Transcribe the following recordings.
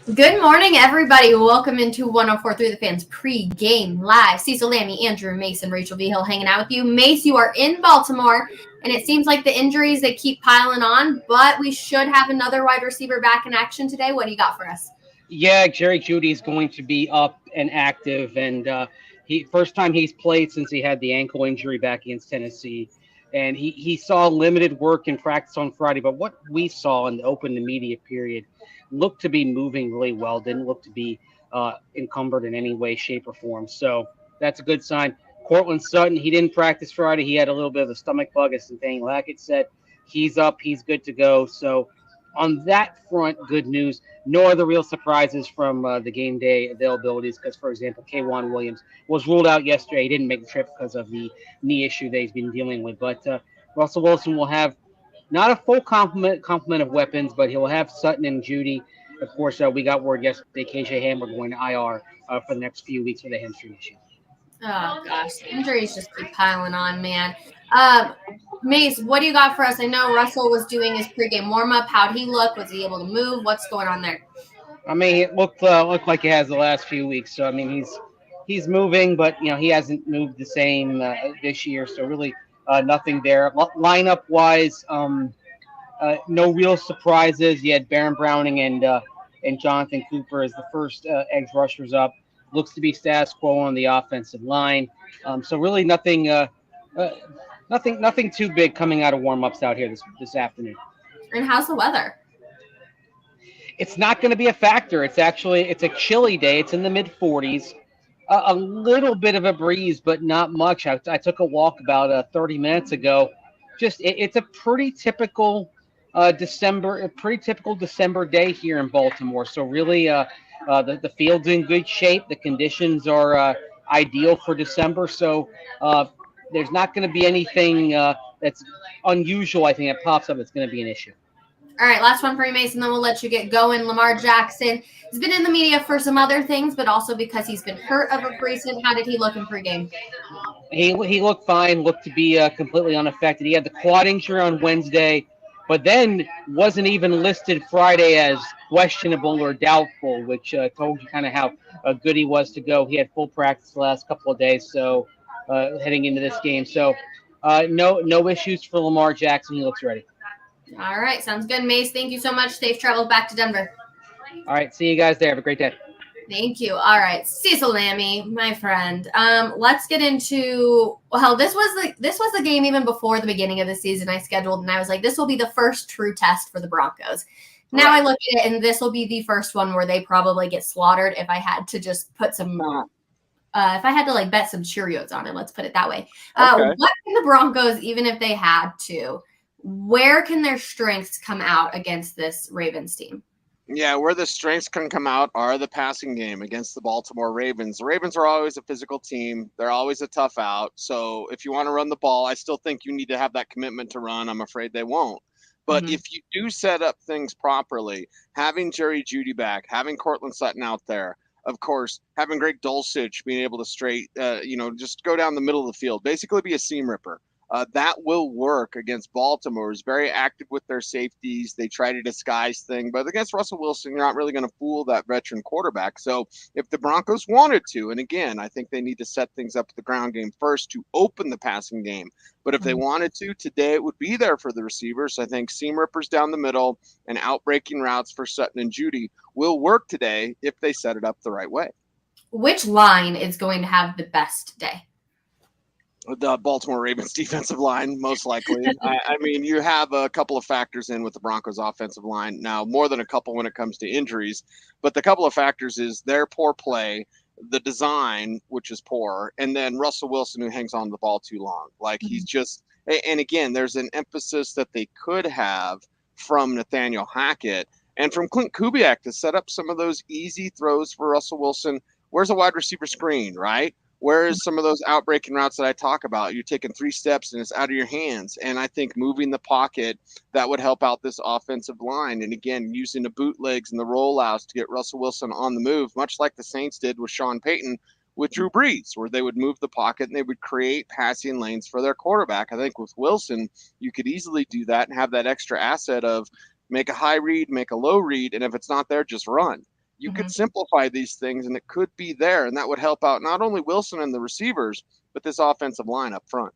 Good morning, everybody. Welcome into 104.3 The Fans Pregame Live. Cecil Lammy, Andrew Mason, Rachel V. Hill hanging out with you. Mace, you are in Baltimore, and it seems like the injuries, they keep piling on, but we should have another wide receiver back in action today. What do you got for us? Yeah, Jerry Judy is going to be up and active, and he first time he's played since he had the ankle injury back against Tennessee, and he saw limited work in practice on Friday. But what we saw in the open to media period looked to be moving really well. Didn't look to be encumbered in any way, shape, or form. So that's a good sign. Cortland Sutton, he didn't practice Friday. He had a little bit of a stomach bug, as Danny Lackett said. He's up. He's good to go. So on that front, good news. No other real surprises from the game day availabilities because, for example, K'Wan Williams was ruled out yesterday. He didn't make the trip because of the knee issue that he's been dealing with. But Russell Wilson will have not a full complement of weapons, but he'll have Sutton and Judy. Of course, we got word yesterday KJ Hamler going to IR for the next few weeks with a hamstring issue. Oh, gosh. The injuries just keep piling on, man. Mace, what do you got for us? I know Russell was doing his pregame warm-up. How'd he look? Was he able to move? What's going on there? I mean, it looked like he has the last few weeks. So I mean, he's moving, but he hasn't moved the same this year. So really, nothing there. Lineup wise, no real surprises. You had Baron Browning and Jonathan Cooper as the first edge rushers up. Looks to be status quo on the offensive line. So really nothing. Nothing too big coming out of warm-ups out here this afternoon. And how's the weather? It's not going to be a factor. It's a chilly day. It's in the mid 40s. A little bit of a breeze, but not much. I took a walk about 30 minutes ago. It's a pretty typical December day here in Baltimore. So really, the field's in good shape. The conditions are ideal for December. So there's not going to be anything that's unusual. I think that pops up. That's going to be an issue. All right, last one for you, Mason, then we'll let you get going. Lamar Jackson has been in the media for some other things, but also because he's been hurt of a recent. How did he look in pregame? He looked fine, looked to be completely unaffected. He had the quad injury on Wednesday, but then wasn't even listed Friday as questionable or doubtful, which told you kind of how good he was to go. He had full practice the last couple of days, so heading into this game. So no issues for Lamar Jackson. He looks ready. All right, sounds good, Mace. Thank you so much. Safe travels back to Denver. All right, see you guys there. Have a great day. Thank you. All right, Cecil Lammy, my friend. Let's get into this was the game even before the beginning of the season I scheduled, and I was like, this will be the first true test for the Broncos. Now I look at it, and this will be the first one where they probably get slaughtered if I had to just put some if I had to bet some Cheerios on it, let's put it that way. Okay. What can the Broncos, even if they had to, where can their strengths come out against this Ravens team? Yeah, where the strengths can come out are the passing game against the Baltimore Ravens. The Ravens are always a physical team. They're always a tough out. So if you want to run the ball, I still think you need to have that commitment to run. I'm afraid they won't. But if you do set up things properly, having Jerry Judy back, having Cortland Sutton out there, of course, having Greg Dulcich being able to just go down the middle of the field, basically be a seam ripper. That will work against Baltimore. Is very active with their safeties. They try to disguise things, but against Russell Wilson, you're not really going to fool that veteran quarterback. So if the Broncos wanted to, and again, I think they need to set things up with the ground game first to open the passing game. But if they wanted to, today it would be there for the receivers. I think seam rippers down the middle and out-breaking routes for Sutton and Judy will work today if they set it up the right way. Which line is going to have the best day? The Baltimore Ravens defensive line, most likely. I mean, you have a couple of factors in with the Broncos offensive line. Now, more than a couple when it comes to injuries, but the couple of factors is their poor play, the design, which is poor, and then Russell Wilson, who hangs on to the ball too long. He's just, and again, there's an emphasis that they could have from Nathaniel Hackett and from Clint Kubiak to set up some of those easy throws for Russell Wilson. Where's a wide receiver screen, right? Where is some of those outbreaking routes that I talk about? You're taking 3 steps and it's out of your hands. And I think moving the pocket, that would help out this offensive line. And again, using the bootlegs and the rollouts to get Russell Wilson on the move, much like the Saints did with Sean Payton with Drew Brees, where they would move the pocket and they would create passing lanes for their quarterback. I think with Wilson, you could easily do that and have that extra asset of make a high read, make a low read, and if it's not there, just run. You could simplify these things, and it could be there, and that would help out not only Wilson and the receivers, but this offensive line up front.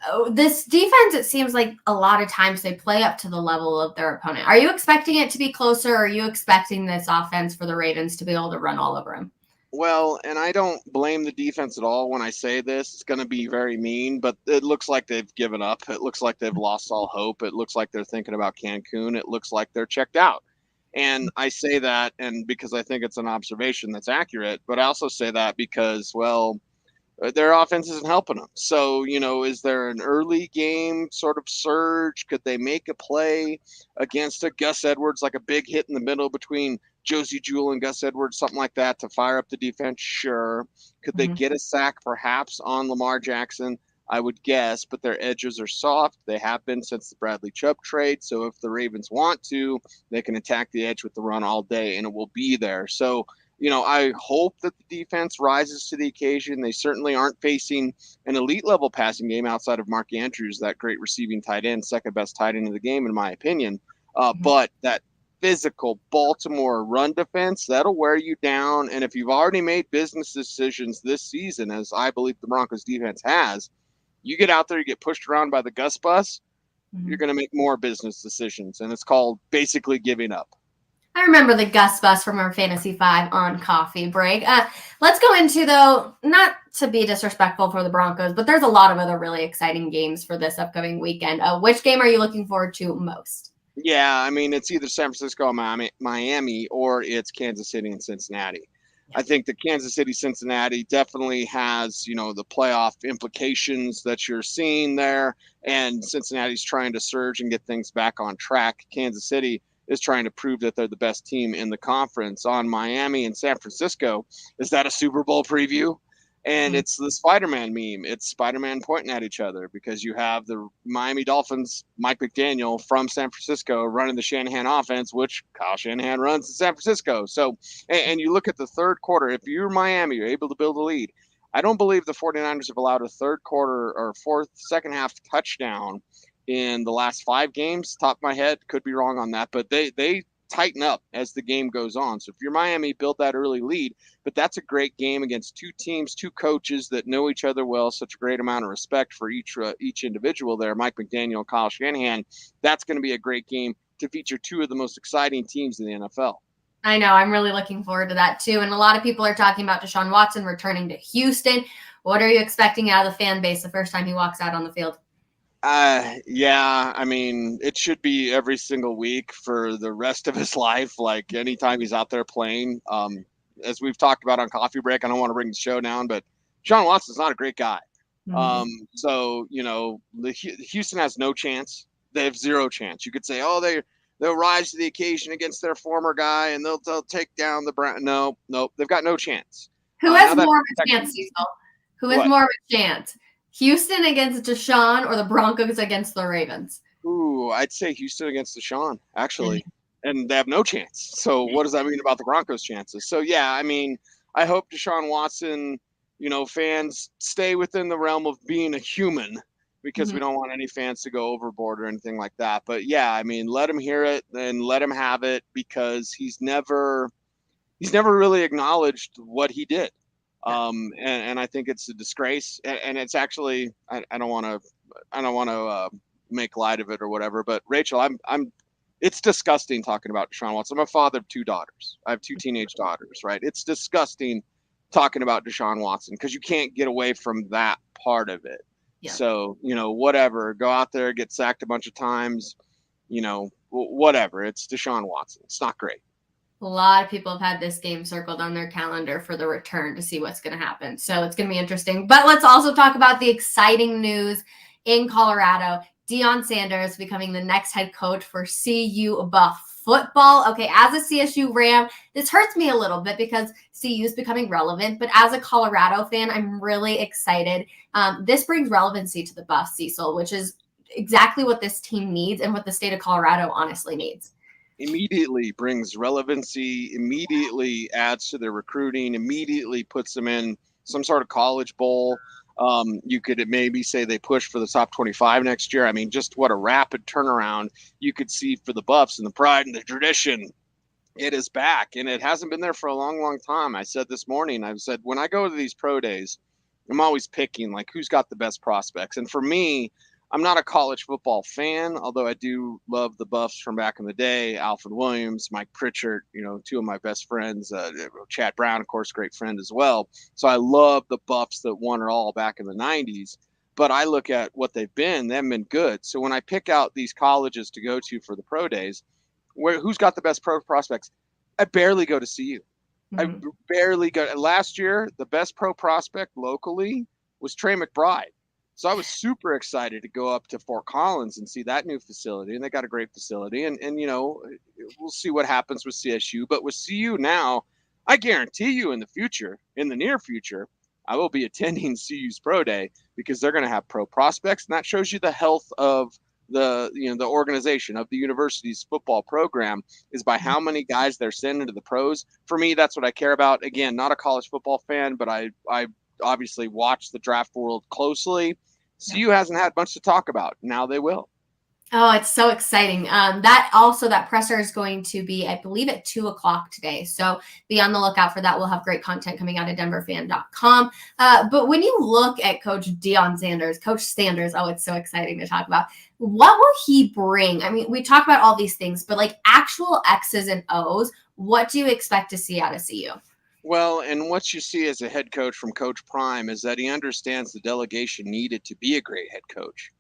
Oh, this defense, it seems like a lot of times they play up to the level of their opponent. Are you expecting it to be closer, or are you expecting this offense for the Ravens to be able to run all over them? Well, and I don't blame the defense at all when I say this. It's going to be very mean, but it looks like they've given up. It looks like they've lost all hope. It looks like they're thinking about Cancun. It looks like they're checked out. And I say that and because I think it's an observation that's accurate, but I also say that because, well, their offense isn't helping them. So, is there an early game sort of surge? Could they make a play against a Gus Edwards, like a big hit in the middle between Josie Jewell and Gus Edwards, something like that to fire up the defense? Sure. Could they get a sack perhaps on Lamar Jackson? I would guess, but their edges are soft. They have been since the Bradley Chubb trade. So if the Ravens want to, they can attack the edge with the run all day and it will be there. So, I hope that the defense rises to the occasion. They certainly aren't facing an elite level passing game outside of Mark Andrews, that great receiving tight end, second best tight end of the game, in my opinion. But that physical Baltimore run defense, that'll wear you down. And if you've already made business decisions this season, as I believe the Broncos defense has, you get out there, you get pushed around by the Gus bus, you're going to make more business decisions. And it's called basically giving up. I remember the Gus bus from our Fantasy 5 on coffee break. Let's go into, though, not to be disrespectful for the Broncos, but there's a lot of other really exciting games for this upcoming weekend. Which game are you looking forward to most? Yeah, I mean, it's either San Francisco and Miami, or it's Kansas City and Cincinnati. I think the Kansas City-Cincinnati definitely has, the playoff implications that you're seeing there, and Cincinnati's trying to surge and get things back on track. Kansas City is trying to prove that they're the best team in the conference. On Miami and San Francisco, is that a Super Bowl preview? And it's the Spider-Man meme. It's Spider-Man pointing at each other because you have the Miami Dolphins, Mike McDaniel from San Francisco running the Shanahan offense, which Kyle Shanahan runs in San Francisco. So, and you look at the third quarter, if you're Miami, you're able to build a lead. I don't believe the 49ers have allowed a third quarter or second half touchdown in the last 5 games. Top of my head, could be wrong on that, but they tighten up as the game goes on. So if you're Miami, build that early lead, but that's a great game against 2 teams, 2 coaches that know each other well, such a great amount of respect for each individual there, Mike McDaniel and Kyle Shanahan. That's going to be a great game to feature 2 of the most exciting teams in the NFL. I know. I'm really looking forward to that too. And a lot of people are talking about Deshaun Watson returning to Houston. What are you expecting out of the fan base the first time he walks out on the field? Yeah, I mean, it should be every single week for the rest of his life. Like anytime he's out there playing, as we've talked about on Coffee Break, I don't want to bring the show down, but Deshaun Watson's not a great guy. So, Houston has no chance. They have 0 chance. You could say, oh, they'll rise to the occasion against their former guy and they'll take down the Brown. No, they've got no chance. Who has more of a chance, Cecil? Who has more of a chance? Houston against Deshaun or the Broncos against the Ravens? Ooh, I'd say Houston against Deshaun, actually. And they have no chance. So what does that mean about the Broncos' chances? So, yeah, I mean, I hope Deshaun Watson, fans stay within the realm of being a human because we don't want any fans to go overboard or anything like that. But, yeah, I mean, let him hear it and let him have it because he's never really acknowledged what he did. And I think it's a disgrace, and it's actually I don't want to make light of it or whatever, but Rachel, it's disgusting talking about Deshaun Watson. I'm a father of 2 daughters. I have 2 teenage daughters, right? It's disgusting talking about Deshaun Watson because you can't get away from that part of it. Yeah. So, whatever, go out there, get sacked a bunch of times, whatever. It's Deshaun Watson. It's not great. A lot of people have had this game circled on their calendar for the return to see what's going to happen. So it's going to be interesting. But let's also talk about the exciting news in Colorado. Deion Sanders becoming the next head coach for CU Buff football. Okay, as a CSU Ram, this hurts me a little bit because CU is becoming relevant. But as a Colorado fan, I'm really excited. This brings relevancy to the Buff, Cecil, which is exactly what this team needs and what the state of Colorado honestly needs. Immediately brings relevancy, immediately adds to their recruiting, immediately puts them in some sort of college bowl. You could maybe say they push for the top 25 next year. I mean, just what a rapid turnaround you could see for the Buffs and the pride and the tradition It is back, and it hasn't been there for a long, long time. I said this morning, I said, when I go to these pro days, I'm always picking like who's got the best prospects. And for me, I'm not a college football fan, although I do love the Buffs from back in the day. Alfred Williams, Mike Pritchard, two of my best friends. Chad Brown, of course, great friend as well. So I love the Buffs that won it all back in the 90s. But I look at what they've been good. So when I pick out these colleges to go to for the pro days, who's got the best pro prospects? I barely go to CU. I barely go. Last year, the best pro prospect locally was Trey McBride. So I was super excited to go up to Fort Collins and see that new facility. And they got a great facility. And we'll see what happens with CSU. But with CU now, I guarantee you in the near future, I will be attending CU's pro day because they're going to have pro prospects. And that shows you the health of the organization of the university's football program is by how many guys they're sending to the pros. For me, that's what I care about. Again, not a college football fan, but I obviously watch the draft world closely. CU hasn't had much to talk about. Now they will. Oh, it's so exciting. That presser is going to be, I believe, at 2:00 today. So be on the lookout for that. We'll have great content coming out at DenverFan.com. But when you look at Coach Deion Sanders, Coach Sanders, oh, it's so exciting to talk about. What will he bring? I mean, we talk about all these things, but like actual X's and O's, what do you expect to see out of CU? Well, and what you see as a head coach from Coach Prime is that he understands the delegation needed to be a great head coach.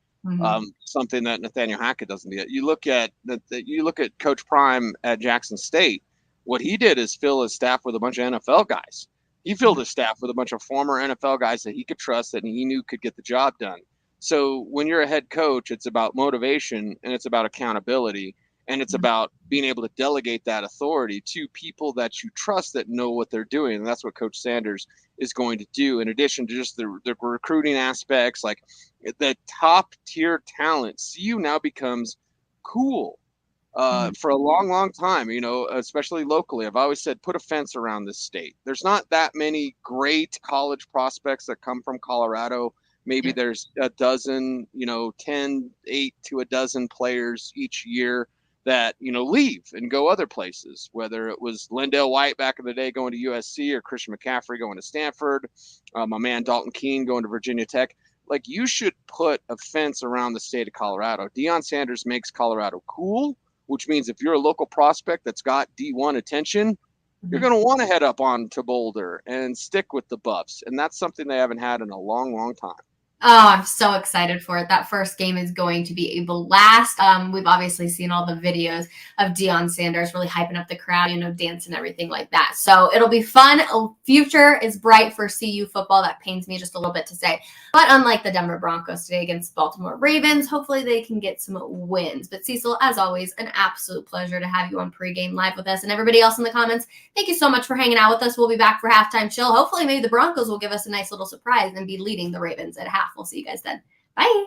Something that Nathaniel Hackett doesn't do. You look at Coach Prime at Jackson State. What he did is fill his staff with a bunch of NFL guys. He filled his staff with a bunch of former NFL guys that he could trust that he knew could get the job done. So when you're a head coach, it's about motivation and it's about accountability and it's about being able to delegate that authority to people that you trust that know what they're doing. And that's what Coach Sanders is going to do. In addition to just the recruiting aspects, like the top tier talent, CU now becomes cool for a long, long time, especially locally. I've always said, put a fence around this state. There's not that many great college prospects that come from Colorado. Maybe there's a dozen, 8 to a dozen players each year that, leave and go other places, whether it was Lendale White back in the day going to USC or Christian McCaffrey going to Stanford, my man Dalton Keene going to Virginia Tech. Like, you should put a fence around the state of Colorado. Deion Sanders makes Colorado cool, which means if you're a local prospect that's got D1 attention, you're going to want to head up on to Boulder and stick with the Buffs. And that's something they haven't had in a long, long time. Oh, I'm so excited for it. That first game is going to be a blast. We've obviously seen all the videos of Deion Sanders really hyping up the crowd, dancing, everything like that. So it'll be fun. Future is bright for CU football. That pains me just a little bit to say. But unlike the Denver Broncos today against Baltimore Ravens, hopefully they can get some wins. But Cecil, as always, an absolute pleasure to have you on Pregame Live with us. And everybody else in the comments, thank you so much for hanging out with us. We'll be back for halftime chill. Hopefully maybe the Broncos will give us a nice little surprise and be leading the Ravens at half. We'll see you guys then. Bye.